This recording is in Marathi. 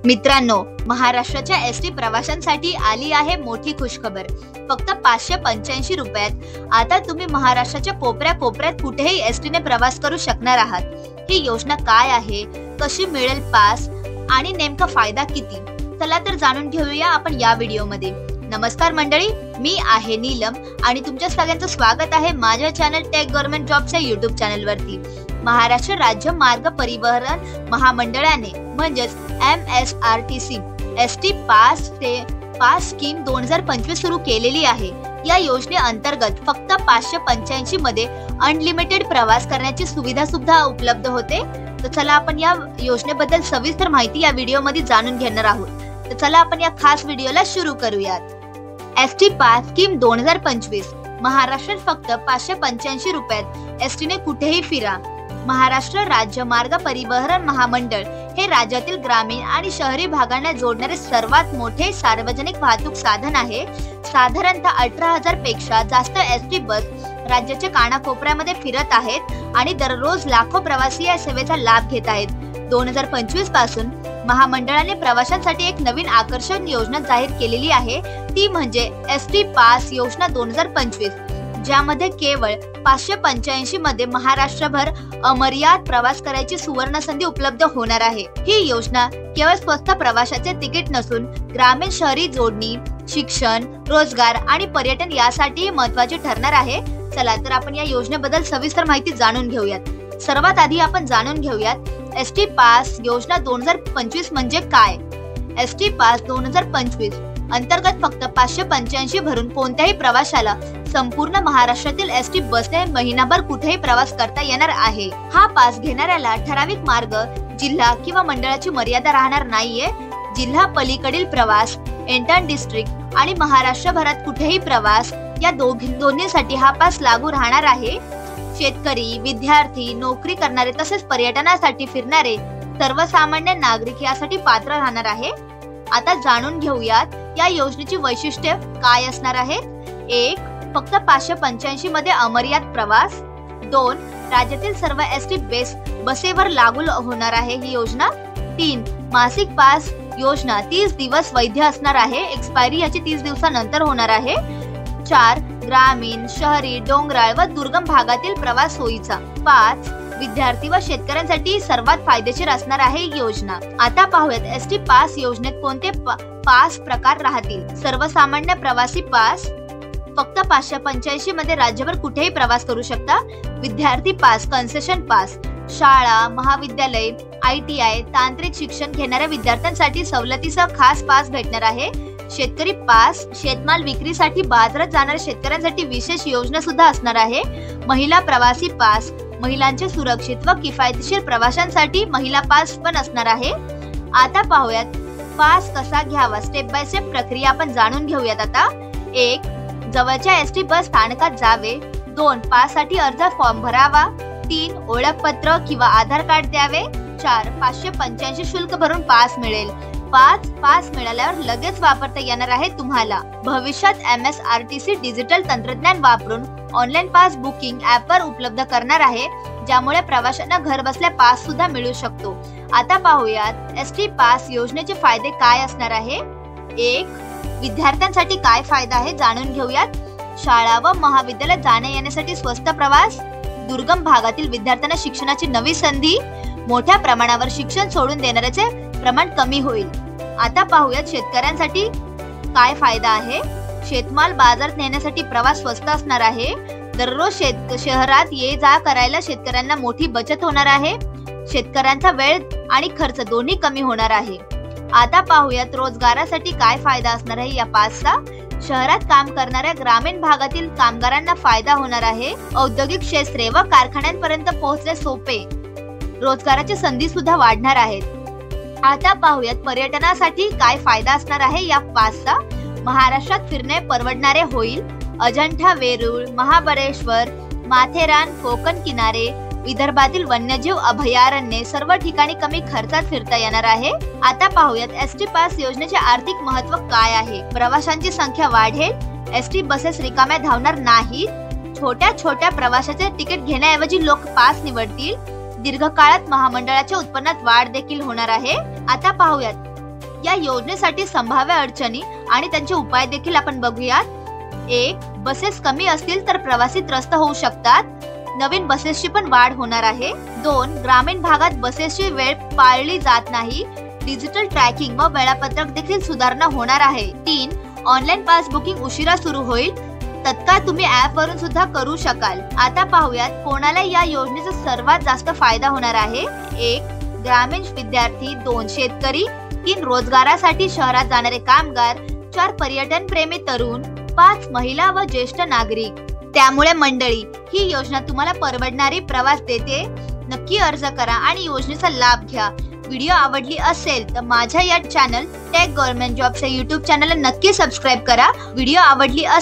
मित्रांनो, महाराष्ट्राच्या एसटी प्रवाशांसाठी आली आहे मोठी खुशखबर। फक्त 585 रुपयात आता तुम्ही महाराष्ट्राच्या कोपऱ्यात कुठेही एसटीने प्रवास करू शकणार आहात। ही योजना काय आहे, कशी मिळेल पास आणि नेमका फायदा किती, चला तर जाणून घेऊया आपण या व्हिडिओमध्ये। नमस्कार मंडळी, मी आहे नीलम आणि तुमच्या सगळ्यांचं स्वागत आहे माझ्या चॅनल टेक गव्हर्नमेंट जॉबच्या YouTube चॅनलवरती। महाराष्ट्र राज्य मार्ग परिवहन महामंडळाने म्हणजेच MSRTC एसटी पास स्कीम 2025 सुरू केलेली आहे। या योजनेअंतर्गत फक्त 585 मध्ये अनलिमिटेड प्रवास करण्याची सुविधा सुद्धा उपलब्ध होते। तर चला आपण या योजनेबद्दल सविस्तर माहिती या व्हिडिओमध्ये जाणून घेणार आहोत। तर चला आपण या खास व्हिडिओला सुरू करूयात। एसटी पास स्कीम 2025 महाराष्ट्रात फक्त 585 रुपयात एसटीने कुठेही फिरा। महाराष्ट्र राज्य मार्ग परिवहन महामंडळ हे राज्यातील ग्रामीण आणि शहरी भागांना जोडणारे सर्वात मोठे सार्वजनिक वाहतूक साधन आहे। साधारणतः 18,000 पेक्षा जास्त एसटी बस राज्याच्या कानाकोपऱ्यामध्ये फिरत आहेत आणि दररोज लाखो प्रवासी या सेवेचा लाभ घेत आहेत। 2025 पासून महामंडळाने प्रवाशांसाठी एक नवीन आकर्षण योजना जाहीर केलेली आहे, ती म्हणजे एसटी पास योजना 2025, ज्यामध्ये केवळ 585 मध्ये महाराष्ट्रभर अमर्याद प्रवास करायची सुवर्ण संधी उपलब्ध होणार आहे। ही योजना केवळ स्वस्त प्रवासाचे तिकीट नसून ग्रामीण शहरी जोडणी, शिक्षण, रोजगार आणि पर्यटन यासाठी महत्त्वाची ठरणार आहे। चला तर आपण या योजनेबद्दल सविस्तर माहिती जाणून घेऊयात। सर्वात आधी आपण जाणून घेऊयात एसटी पास योजना 2025 म्हणजे काय। एसटी पास 2025 अंतर्गत फक्त 585 भरून कोणत्याही प्रवाशाला संपूर्ण महाराष्ट्रातील एसटी बसने महिनाभर कुठेही प्रवास करता येणार आहे। हा पास घेणाऱ्याला ठराविक मार्ग, जिल्हा किंवा मंडळाची मर्यादा राहणार नाहीये। जिल्हा पलीकडील प्रवास, इंटर डिस्ट्रिक्ट आणि महाराष्ट्रभरात कुठेही प्रवास या दोन्हीसाठी हा पास लागू राहणार आहे। शेतकरी, विद्यार्थी, नोकरी करणारे तसेच पर्यटनासाठी फिरणारे सर्वसामान्य नागरिक यासाठी पात्र राहणार आहे। आता जाणून घेऊयात या योजनेची वैशिष्ट्ये काय असणार आहेत। 1. फक्त 585 मध्ये अमर्याद प्रवास। 2. राज्यातील सर्व एसटी बसेवर लागू होणार आहे ही योजना। 3. मासिक पास योजना 30 दिवस वैध असणार आहे, एक्सपायरी याची 30 दिवसानंतर होणार आहे। 4. ग्रामीण, शहरी, डोंगराळ व दुर्गम भागातील प्रवास सोयीचा। 5. विद्यार्थी व शेतकऱ्यांसाठी सर्वात फायदेशीर असणार आहे ही योजना। आता पाहूयात एसटी पास योजनेत कोणते पास प्रकार राहतील। सर्वसामान्य प्रवासी पास फक्त 585 मध्ये राज्यभर कुठेही प्रवास करू शकता। विद्यार्थी पास, कन्सेशन पास शाळा, महाविद्यालय, ITI, तांत्रिक शिक्षण घेणाऱ्या विद्यार्थ्यांसाठी सवलतीसह खास पास भेटणार आहे। शेतकरी पास, शेतमाल विक्रीसाठी बाजारात जाणाऱ्या शेतकऱ्यांसाठी विशेष योजना सुद्धा असणार आहे। महिला प्रवासी पास, महिलांच्या सुरक्षित व किफायतशीर प्रवाशांसाठी महिला पास पण असणार आहे। आता पाहूयात पास कसा घ्यावा, स्टेप बाय स्टेप प्रक्रिया आपण जाणून घेऊयात आता। 1. जवळच्या एसटी बस स्थानकात जावे। 2. पास साठी अर्ज फॉर्म भरावा। 3. ओळखपत्र किंवा आधार कार्ड द्यावे। 4. 585 शुल्क भरून पास मिळेल। 5. पास मिळाल्यावर लगेच वापरता येणार आहे तुम्हाला। भविष्यात MSRTC डिजिटल तंत्रज्ञान वापरून ऑनलाईन पास बुकिंग ऍपवर उपलब्ध करणार आहे, ज्यामुळे प्रवाशांना घर बसल्या पास सुद्धा मिळू शकतो। आता पाहूयात एसटी पास योजनेचे फायदे काय असणार आहे। 1. विद्यार्थ्यांसाठी काय फायदा आहे जाणून घेऊयात। शाळा व महाविद्यालयात जाण्या येण्यासाठी स्वस्त प्रवास, दुर्गम भागातील विद्यार्थ्यांना शिक्षणाची नवी संधी, मोठ्या प्रमाणावर शिक्षण सोडून देणाऱ्याचे प्रमाण कमी होईल। आता पाहूयात शेतकऱ्यांसाठी काय फायदा आहे। शेतमाल बाजारात नेण्यासाठी प्रवास स्वस्त असणार आहे। दररोज शहरात ये जा करायला शेतकऱ्यांना मोठी बचत होणार आहे। शेतकऱ्यांचा वेळ आणि खर्च दोन्ही कमी होणार आहे। आता पाहूयात रोजगारासाठी काय फायदा असणार आहे या पासचा। शहरात काम करणाऱ्या ग्रामीण भागातील कामगारांना फायदा होणार आहे। औद्योगिक क्षेत्रे व कारखान्यांपर्यंत पोहोचणे सोपे, रोजगाराच्या संधी सुद्धा वाढणार आहेत। आता पाहूयात पर्यटनासाठी काय फायदा असणार आहे या पासचा। महाराष्ट्रात फिरणे परवडणारे होईल। अजंठा, वेरूळ, महाबळेश्वर, माथेरान, कोकण किनारे, विदर्भातील वन्यजीव अभयारण्ये सर्व ठिकाणी कमी खर्चात फिरता येणार आहे। आता पाहूयात एसटी पास योजनेचे आर्थिक महत्त्व काय आहे। प्रवाशांची संख्या वाढेल, एसटी बसेस रिकाम्या धावणार नाहीत। छोट्या प्रवासाचे तिकीट घेण्याऐवजी लोक पास निवडतील। दीर्घकाळात महामंडळाच्या उत्पन्नात वाढ देखील होणार आहे। आता पाहूयात या योजनेसाठी संभाव्य अडचणी आणि त्यांचे उपाय देखील आपण बघूयात। 1. बसेस कमी असतील तर प्रवासी त्रस्त होऊ शकतात, नवीन बसेसची पण वाढ होणार आहे। 2. ग्रामीण भागात बसेसची वेळ पाळली जात नाही, डिजिटल ट्रॅकिंग व वेळापत्रक देखील सुधारणा होणार आहे। 3. ऑनलाईन पास बुकिंग उशिरा सुरू होईल, तत्काळ तुम्ही ऍप वरून सुद्धा करू शकाल। आता पाहूयात कोणाला या योजनेचा सर्वात जास्त फायदा होणार आहे। 1. ग्रामीण विद्यार्थी, 2. शेतकरी, 3. रोजगारासाठी शहरात जाणारे कामगार, 4. पर्यटन प्रेमी तरुण, 5. महिला व ज्येष्ठ नागरिक। त्यामुळे मंडळी, ही योजना तुम्हाला परवडणारी प्रवास देते। नक्की अर्ज करा आणि योजनेचा लाभ घ्या। व्हिडिओ आवडली असेल तर माझ्या या चॅनल टेक गव्हर्नमेंट जॉबच्या YouTube चॅनलला नक्की सबस्क्राईब करा। व्हिडिओ आवडली असेल